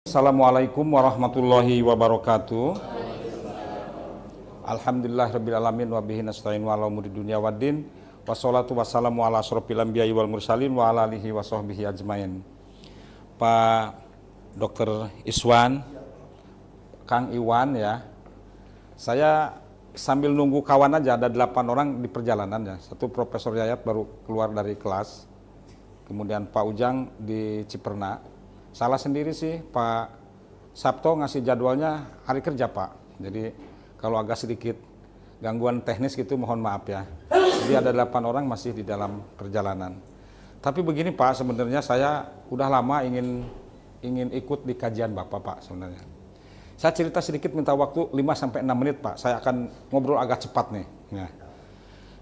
Assalamualaikum warahmatullahi wabarakatuh. Alhamdulillahirrabbilalamin wa bihi nasta'in wa ala umuri dunya waddin. Wassalatu wassalamu ala asyrofil anbiya'i wal mursalin wa ala alihi wa sahbihi ajmain. Pak Dr. Iswan, Kang Iwan ya. Saya sambil nunggu kawan aja, ada 8 orang di perjalanan ya. Satu Profesor Yayat baru keluar dari kelas. Kemudian Pak Ujang di Ciperna. Salah sendiri sih, Pak Sabto ngasih jadwalnya hari kerja Pak. Jadi kalau agak sedikit gangguan teknis gitu mohon maaf ya. Jadi ada 8 orang masih di dalam perjalanan. Tapi begini Pak, sebenarnya saya udah lama ingin ikut di kajian Bapak Pak sebenarnya. Saya cerita sedikit, minta waktu 5-6 menit Pak. Saya akan ngobrol agak cepat nih. Nah,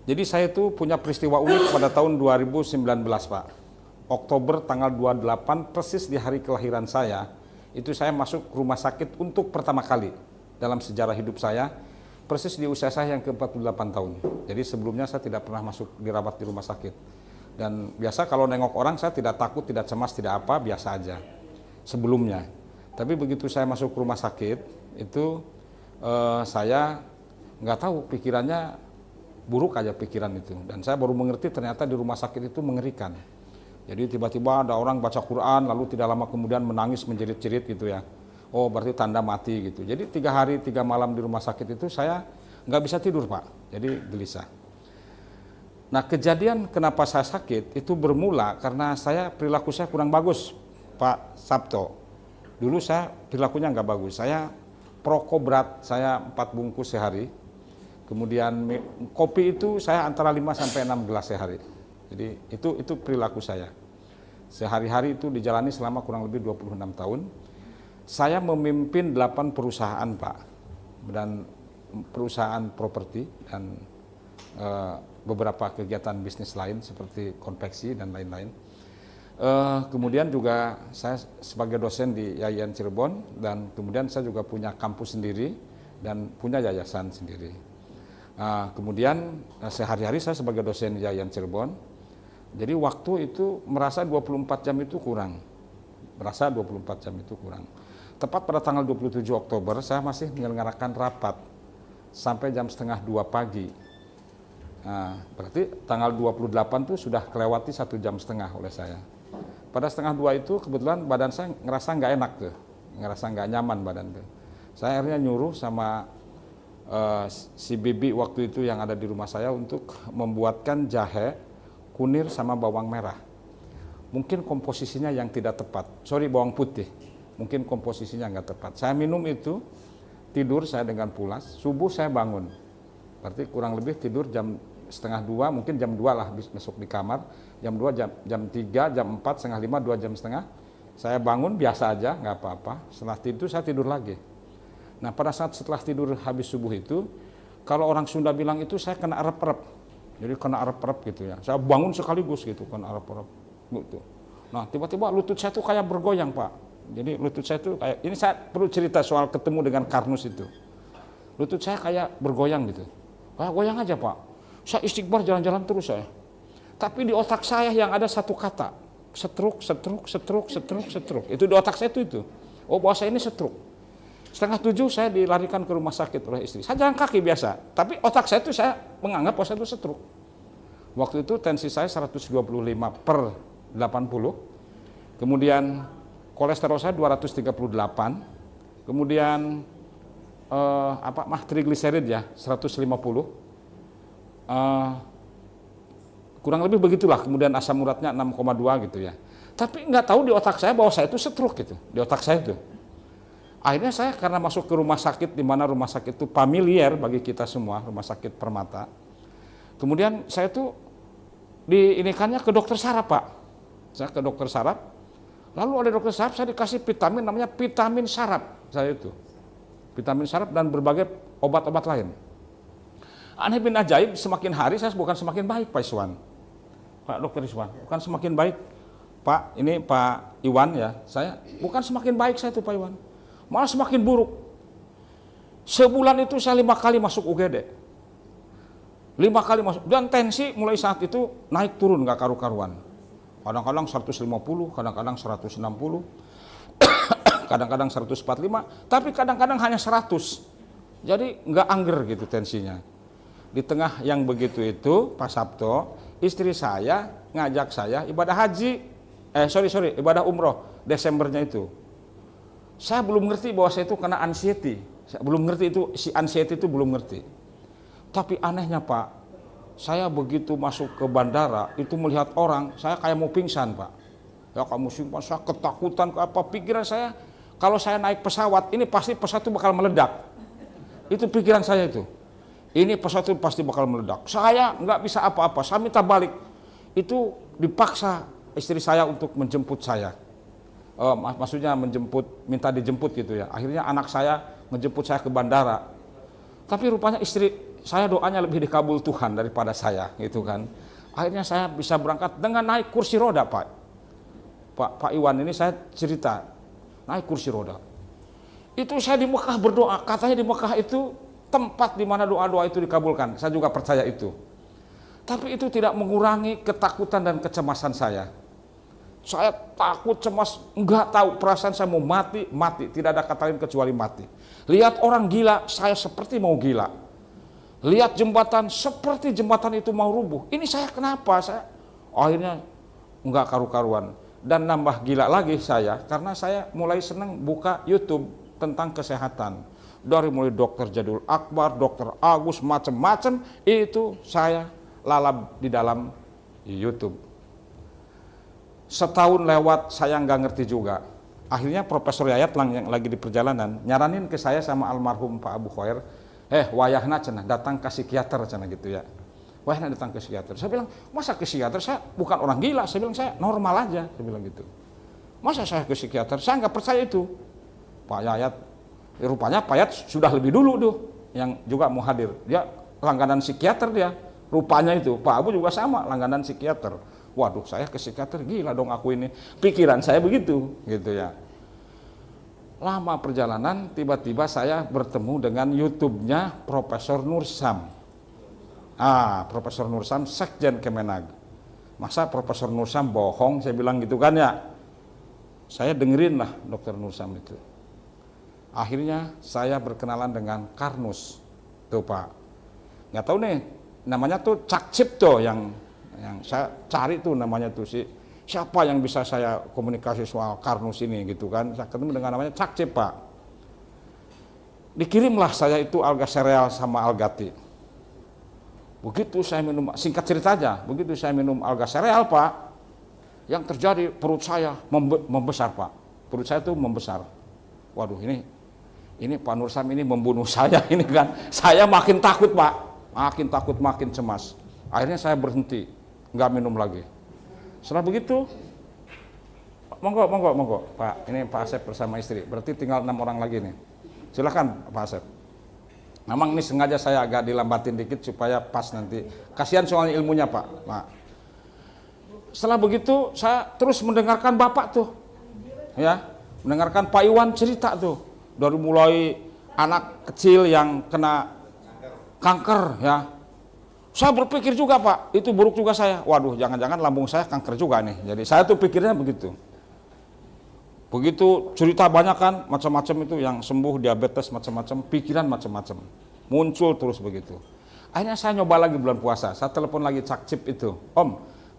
jadi saya itu punya peristiwa unik pada tahun 2019 Pak. Oktober tanggal 28 persis di hari kelahiran saya, itu saya masuk rumah sakit untuk pertama kali dalam sejarah hidup saya, persis di usia saya yang ke-48 tahun. Jadi sebelumnya saya tidak pernah masuk dirawat di rumah sakit. Dan biasa kalau nengok orang saya tidak takut, tidak cemas, tidak apa, biasa aja sebelumnya. Tapi begitu saya masuk rumah sakit, itu saya nggak tahu, pikirannya buruk aja pikiran itu. Dan saya baru mengerti ternyata di rumah sakit itu mengerikan. Jadi tiba-tiba ada orang baca Quran, lalu tidak lama kemudian menangis menjerit-jerit gitu ya. Oh berarti tanda mati gitu. Jadi 3 hari 3 malam di rumah sakit itu saya nggak bisa tidur Pak. Jadi gelisah. Nah kejadian kenapa saya sakit itu bermula karena perilaku saya kurang bagus Pak Sabto. Dulu saya perilakunya nggak bagus. Saya perokok berat, saya 4 bungkus sehari. Kemudian kopi itu saya antara 5-6 gelas sehari. Jadi itu perilaku saya. Sehari-hari itu dijalani selama kurang lebih 26 tahun. Saya memimpin 8 perusahaan Pak. Dan perusahaan properti dan beberapa kegiatan bisnis lain seperti konveksi dan lain-lain. Kemudian juga saya sebagai dosen di Yayan Cirebon dan kemudian saya juga punya kampus sendiri dan punya yayasan sendiri. Kemudian sehari-hari saya sebagai dosen di Yayan Cirebon. Jadi waktu itu merasa 24 jam itu kurang. Merasa 24 jam itu kurang. Tepat pada tanggal 27 Oktober saya masih menyelenggarakan rapat sampai jam 1:30 pagi. Nah, berarti tanggal 28 itu sudah kelewati 1,5 jam oleh saya. Pada 1:30 itu kebetulan badan saya ngerasa nggak enak tuh. Ngerasa nggak nyaman badan tuh. Saya akhirnya nyuruh sama si bibi waktu itu yang ada di rumah saya untuk membuatkan jahe, kunir sama bawang merah. Mungkin komposisinya yang tidak tepat. Sorry, bawang putih. Mungkin komposisinya nggak tepat. Saya minum itu, tidur saya dengan pulas. Subuh saya bangun. Berarti kurang lebih tidur jam 1:30, mungkin jam 2 lah masuk di kamar. Jam 2, jam 3, jam 4, 4:30, 2 jam setengah. Saya bangun biasa aja, nggak apa-apa. Setelah tidur saya tidur lagi. Nah pada saat setelah tidur habis subuh itu, kalau orang Sunda bilang itu saya kena arep-arep. Jadi kena arep-arep gitu ya. Saya bangun sekaligus gitu, kena arep-arep gitu. Nah tiba-tiba lutut saya tuh kayak bergoyang Pak. Jadi lutut saya tuh kayak, ini saya perlu cerita soal ketemu dengan Karnus itu. Lutut saya kayak bergoyang gitu. Kayak goyang aja Pak. Saya istighfar jalan-jalan terus saya. Tapi di otak saya yang ada satu kata. Setruk, setruk, setruk, setruk, setruk. Itu di otak saya itu. Oh bahasa ini setruk. 6:30 saya dilarikan ke rumah sakit oleh istri. Saya jalan kaki biasa, tapi otak saya itu saya menganggap bahwa saya itu stroke. Waktu itu tensi saya 125/80, kemudian kolesterol saya 238, kemudian trigliserid ya 150, kurang lebih begitulah. Kemudian asam uratnya 6,2 gitu ya. Tapi nggak tahu di otak saya bahwa saya itu stroke gitu, di otak saya itu. Akhirnya saya karena masuk ke rumah sakit, di mana rumah sakit itu familiar bagi kita semua, rumah sakit Permata. Kemudian saya tuh diinikannya ke dokter saraf Pak. Saya ke dokter saraf, lalu oleh dokter saraf saya dikasih vitamin namanya vitamin saraf. Saya itu, vitamin saraf dan berbagai obat-obat lain. Aneh bin ajaib, semakin hari saya bukan semakin baik Pak Iswan. Pak Dokter Iswan, bukan semakin baik. Pak, ini Pak Iwan ya, saya bukan semakin baik saya itu Pak Iwan. Malah semakin buruk. Sebulan itu saya 5 kali masuk UGD. 5 kali masuk. Dan tensi mulai saat itu naik turun gak karu-karuan. Kadang-kadang 150, kadang-kadang 160. kadang-kadang 145, tapi kadang-kadang hanya 100. Jadi nggak angger gitu tensinya. Di tengah yang begitu itu, Pak Sabto, istri saya ngajak saya ibadah haji, ibadah umroh Desembernya itu. Saya belum ngerti bahwa saya itu kena anxiety. Saya belum ngerti itu, si anxiety itu belum ngerti. Tapi anehnya Pak, saya begitu masuk ke bandara, itu melihat orang, saya kayak mau pingsan Pak. Ya kamu simpan, saya ketakutan ke apa, pikiran saya, kalau saya naik pesawat, ini pasti pesawat itu bakal meledak. Itu pikiran saya itu. Ini pesawat itu pasti bakal meledak. Saya nggak bisa apa-apa, saya minta balik. Itu dipaksa istri saya untuk menjemput saya. Maksudnya minta dijemput gitu ya. Akhirnya anak saya menjemput saya ke bandara. Tapi rupanya istri saya doanya lebih dikabul Tuhan daripada saya gitu kan. Akhirnya saya bisa berangkat dengan naik kursi roda Pak Iwan ini saya cerita naik kursi roda. Itu saya di Mekah berdoa, katanya di Mekah itu tempat di mana doa-doa itu dikabulkan. Saya juga percaya itu. Tapi itu tidak mengurangi ketakutan dan kecemasan saya. Saya takut, cemas, enggak tahu perasaan saya mau mati, tidak ada kata lain kecuali mati. Lihat orang gila, saya seperti mau gila. Lihat jembatan, seperti jembatan itu mau rubuh. Ini saya kenapa? Saya akhirnya enggak karu-karuan. Dan nambah gila lagi saya, karena saya mulai senang buka YouTube tentang kesehatan. Dari mulai dokter Jadul Akbar, dokter Agus, macam-macam, itu saya lalap di dalam YouTube. Setahun lewat saya nggak ngerti juga. Akhirnya Profesor Yayat yang lagi di perjalanan nyaranin ke saya sama almarhum Pak Abu Khair, wayahna cenah datang ke psikiater cenah gitu ya. Wayahna datang ke psikiater. Saya bilang, masa ke psikiater? Saya bukan orang gila. Saya bilang, saya normal aja. Saya bilang gitu. Masa saya ke psikiater? Saya nggak percaya itu. Pak Yayat, rupanya Pak Yayat sudah lebih dulu tuh yang juga mau hadir. Dia langganan psikiater dia. Rupanya itu. Pak Abu juga sama langganan psikiater. Waduh, saya ke psikiater, gila dong aku ini. Pikiran saya begitu, gitu ya. Lama perjalanan, tiba-tiba saya bertemu dengan YouTube-nya Profesor Nursam. Profesor Nursam, Sekjen Kemenag. Masa Profesor Nursam bohong, saya bilang gitu kan ya. Saya dengerin lah Dokter Nursam itu. Akhirnya saya berkenalan dengan Karnus, tuh Pak. Nggak tahu nih, namanya tuh Cak Cipto yang saya cari tuh namanya tuh siapa yang bisa saya komunikasi soal Karnus ini gitu kan. Saya ketemu dengan namanya Cak Cip Pak. Dikirimlah saya itu alga sereal sama algati. Begitu saya minum, singkat cerita aja, begitu saya minum alga sereal Pak, yang terjadi perut saya membesar Pak. Perut saya tuh membesar. Waduh ini Pak Nursam ini membunuh saya ini kan. Saya makin takut Pak, makin takut, makin cemas. Akhirnya saya berhenti, nggak minum lagi. Setelah begitu, monggo Pak, ini Pak Asep bersama istri, berarti tinggal 6 orang lagi nih. Silakan Pak Asep. Memang ini sengaja saya agak dilambatin dikit supaya pas nanti. Kasihan soalnya ilmunya Pak. Setelah begitu saya terus mendengarkan Bapak tuh, ya, mendengarkan Pak Iwan cerita tuh, dari mulai anak kecil yang kena kanker, ya. Saya berpikir juga Pak, itu buruk juga saya. Waduh, jangan-jangan lambung saya kanker juga nih. Jadi saya tuh pikirnya begitu. Begitu cerita banyak kan, macam-macam itu yang sembuh diabetes macam-macam, pikiran macam-macam. Muncul terus begitu. Akhirnya saya nyoba lagi bulan puasa. Saya telepon lagi Cak Cip itu. Om,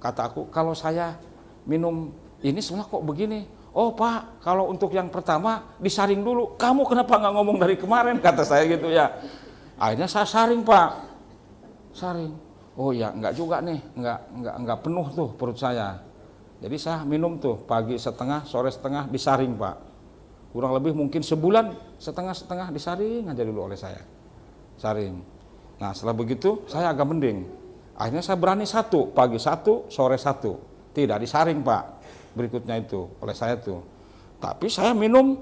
kata aku, kalau saya minum ini sebenarnya kok begini? Oh Pak, kalau untuk yang pertama disaring dulu. Kamu kenapa nggak ngomong dari kemarin? Kata saya gitu ya. Akhirnya saya saring Pak. Saring. Oh ya, enggak juga nih, enggak penuh tuh perut saya. Jadi saya minum tuh pagi setengah, sore setengah disaring Pak. Kurang lebih mungkin sebulan setengah-setengah disaring aja dulu oleh saya. Saring. Nah setelah begitu saya agak mending. Akhirnya saya berani satu, pagi satu, sore satu. Tidak disaring Pak. Berikutnya itu oleh saya tuh. Tapi saya minum,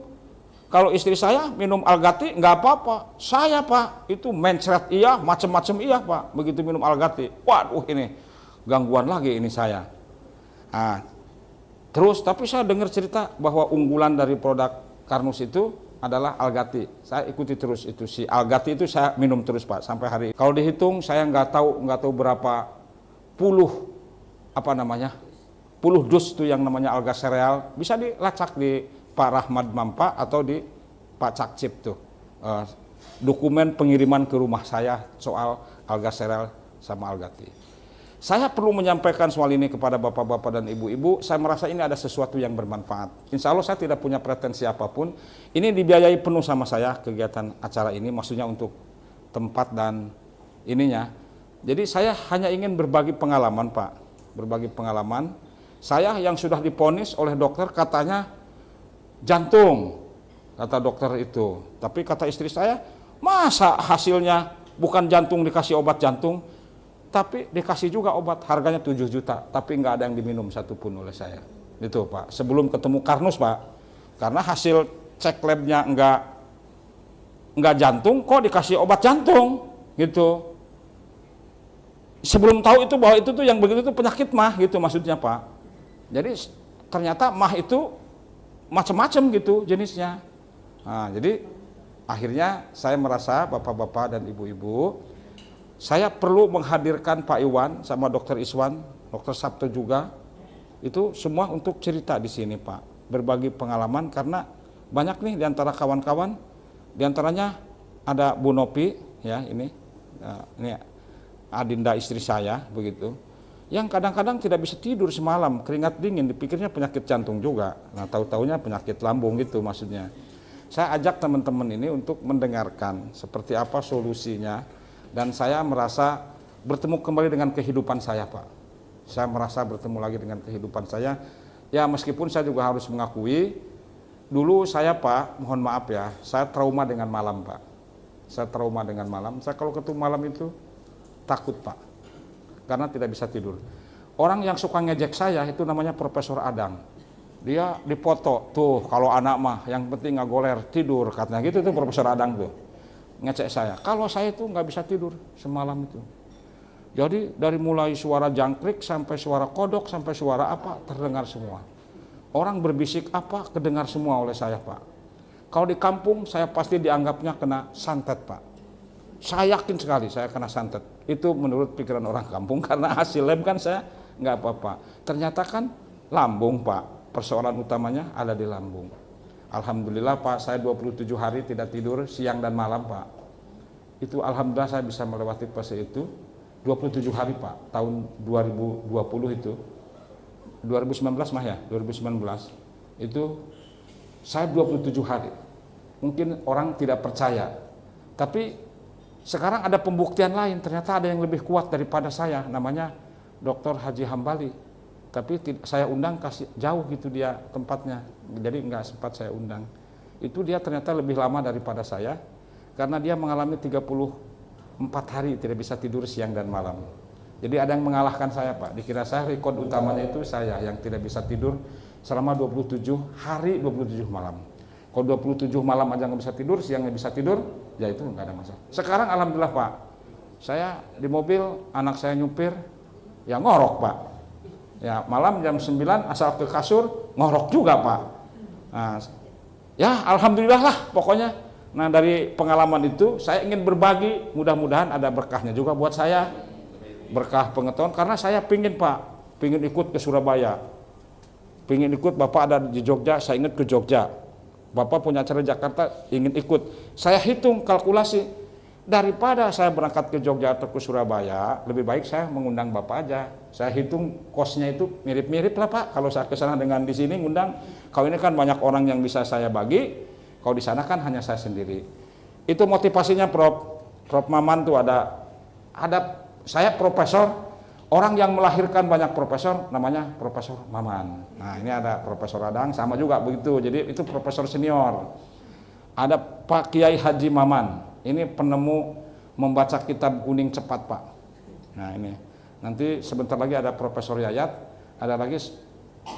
kalau istri saya minum algati nggak apa-apa. Saya Pak itu mencret iya, macam-macam iya Pak. Begitu minum algati, waduh ini gangguan lagi ini saya. Nah, terus tapi saya dengar cerita bahwa unggulan dari produk Karnus itu adalah algati. Saya ikuti terus itu, si algati itu saya minum terus Pak sampai hari ini. Kalau dihitung saya nggak tahu berapa puluh dus tuh yang namanya alga sereal, bisa dilacak di Pak Rahmat Mampa atau di Pak Cakcip tuh. Dokumen pengiriman ke rumah saya soal Algaserel sama Algati. Saya perlu menyampaikan soal ini kepada bapak-bapak dan ibu-ibu. Saya merasa ini ada sesuatu yang bermanfaat. Insya Allah saya tidak punya pretensi apapun. Ini dibiayai penuh sama saya kegiatan acara ini, maksudnya untuk tempat dan ininya. Jadi saya hanya ingin berbagi pengalaman, Pak. Berbagi pengalaman. Saya yang sudah diponis oleh dokter katanya jantung, kata dokter itu. Tapi kata istri saya, masa hasilnya bukan jantung dikasih obat jantung, tapi dikasih juga obat harganya 7 juta, tapi nggak ada yang diminum satupun oleh saya. Itu Pak, sebelum ketemu Karnus Pak, karena hasil cek labnya nggak jantung, kok dikasih obat jantung gitu. Sebelum tahu itu bahwa itu tuh yang begitu itu penyakit mah gitu maksudnya Pak. Jadi ternyata mah itu macam-macam gitu jenisnya. Nah, jadi akhirnya saya merasa bapak-bapak dan ibu-ibu, saya perlu menghadirkan Pak Iwan sama Dokter Iswan, Dokter Sabto juga, itu semua untuk cerita di sini Pak, berbagi pengalaman karena banyak nih diantara kawan-kawan, diantaranya ada Bu Nopi, ya ini Adinda istri saya begitu, yang kadang-kadang tidak bisa tidur semalam, keringat dingin, dipikirnya penyakit jantung juga, nah tahu-taunya penyakit lambung gitu maksudnya. Saya ajak teman-teman ini untuk mendengarkan seperti apa solusinya. Dan saya merasa bertemu kembali dengan kehidupan saya Pak. Saya merasa bertemu lagi dengan kehidupan saya. Ya meskipun saya juga harus mengakui, dulu saya Pak, mohon maaf ya, saya trauma dengan malam Pak. Saya trauma dengan malam, saya kalau ketemu malam itu takut Pak. Karena tidak bisa tidur. Orang yang suka ngejek saya itu namanya Profesor Adang. Dia dipoto, tuh kalau anak mah yang penting nggak goler, tidur, katanya gitu tuh Profesor Adang tuh. Ngecek saya, kalau saya itu nggak bisa tidur semalam itu. Jadi dari mulai suara jangkrik sampai suara kodok sampai suara apa terdengar semua. Orang berbisik apa kedengar semua oleh saya Pak. Kalau di kampung saya pasti dianggapnya kena santet Pak. Saya yakin sekali saya kena santet. Itu menurut pikiran orang kampung karena hasil lab kan saya nggak apa-apa. Ternyata kan lambung Pak, persoalan utamanya ada di lambung. Alhamdulillah Pak, saya 27 hari tidak tidur siang dan malam Pak. Itu alhamdulillah saya bisa melewati fase itu 27 hari Pak, tahun 2020 itu. 2019 mah ya, 2019 itu saya 27 hari. Mungkin orang tidak percaya. Tapi sekarang ada pembuktian lain, ternyata ada yang lebih kuat daripada saya, namanya Dr. Haji Hambali. Tapi saya undang kasih jauh gitu dia tempatnya, jadi nggak sempat saya undang. Itu dia ternyata lebih lama daripada saya, karena dia mengalami 34 hari tidak bisa tidur siang dan malam. Jadi ada yang mengalahkan saya Pak, dikira saya rekod utamanya itu saya yang tidak bisa tidur selama 27 hari 27 malam. Kalau 27 malam aja nggak bisa tidur, siang nggak bisa tidur, ya itu nggak ada masalah. Sekarang alhamdulillah Pak, saya di mobil, anak saya nyupir, ya ngorok Pak. Ya malam jam 9 asal ke kasur ngorok juga Pak. Nah, ya alhamdulillah lah pokoknya. Nah dari pengalaman itu saya ingin berbagi, mudah-mudahan ada berkahnya juga buat saya, berkah pengetahuan, karena saya pingin Pak, pingin ikut ke Surabaya, pingin ikut Bapak ada di Jogja, saya ingat ke Jogja, Bapak punya acara di Jakarta, ingin ikut. Saya hitung kalkulasi, daripada saya berangkat ke Jogja atau ke Surabaya, lebih baik saya mengundang Bapak aja. Saya hitung kosnya itu mirip-mirip lah Pak. Kalau saya ke sana dengan di sini ngundang, kalau ini kan banyak orang yang bisa saya bagi, kalau di sana kan hanya saya sendiri. Itu motivasinya Prof Maman tuh ada saya profesor, orang yang melahirkan banyak profesor namanya Profesor Maman. Nah ini ada Profesor Adang sama juga begitu. Jadi itu profesor senior. Ada Pak Kiai Haji Maman. Ini penemu membaca kitab kuning cepat Pak. Nah ini nanti sebentar lagi ada Profesor Yayat, ada lagi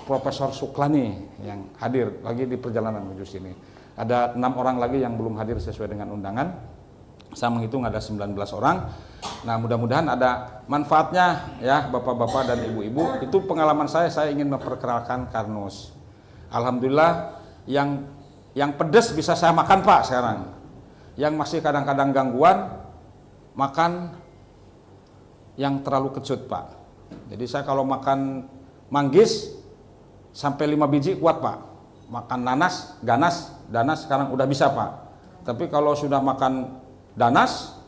Profesor Suklani yang hadir lagi di perjalanan menuju sini. Ada 6 orang lagi yang belum hadir sesuai dengan undangan. Saya menghitung ada 19 orang. Nah mudah-mudahan ada manfaatnya ya bapak-bapak dan ibu-ibu. Itu pengalaman saya ingin memperkenalkan Karnus. Alhamdulillah yang pedas bisa saya makan Pak sekarang. Yang masih kadang-kadang gangguan, makan yang terlalu kecut Pak. Jadi saya kalau makan manggis sampai 5 biji kuat Pak. makan danas sekarang udah bisa Pak. Tapi kalau sudah makan danas,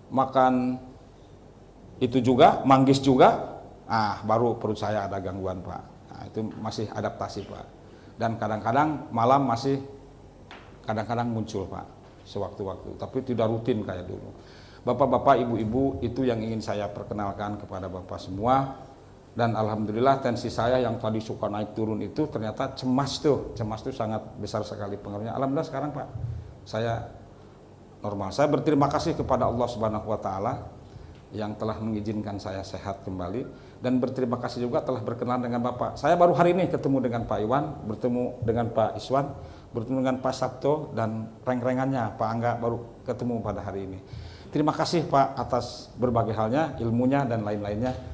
makan itu juga, manggis juga, baru perut saya ada gangguan Pak. Nah, itu masih adaptasi Pak. Dan kadang-kadang malam masih kadang-kadang muncul Pak, sewaktu-waktu. Tapi tidak rutin kayak dulu. Bapak-bapak, ibu-ibu, itu yang ingin saya perkenalkan kepada Bapak semua. Dan alhamdulillah tensi saya yang tadi suka naik turun itu ternyata cemas tuh sangat besar sekali pengaruhnya. Alhamdulillah sekarang Pak, saya normal. Saya berterima kasih kepada Allah Subhanahu wa taala yang telah mengizinkan saya sehat kembali, dan berterima kasih juga telah berkenalan dengan Bapak. Saya baru hari ini ketemu dengan Pak Iwan, bertemu dengan Pak Iswan, bertemu dengan Pak Sabto, dan reng-rengannya Pak Angga baru ketemu pada hari ini. Terima kasih Pak atas berbagai halnya, ilmunya dan lain-lainnya.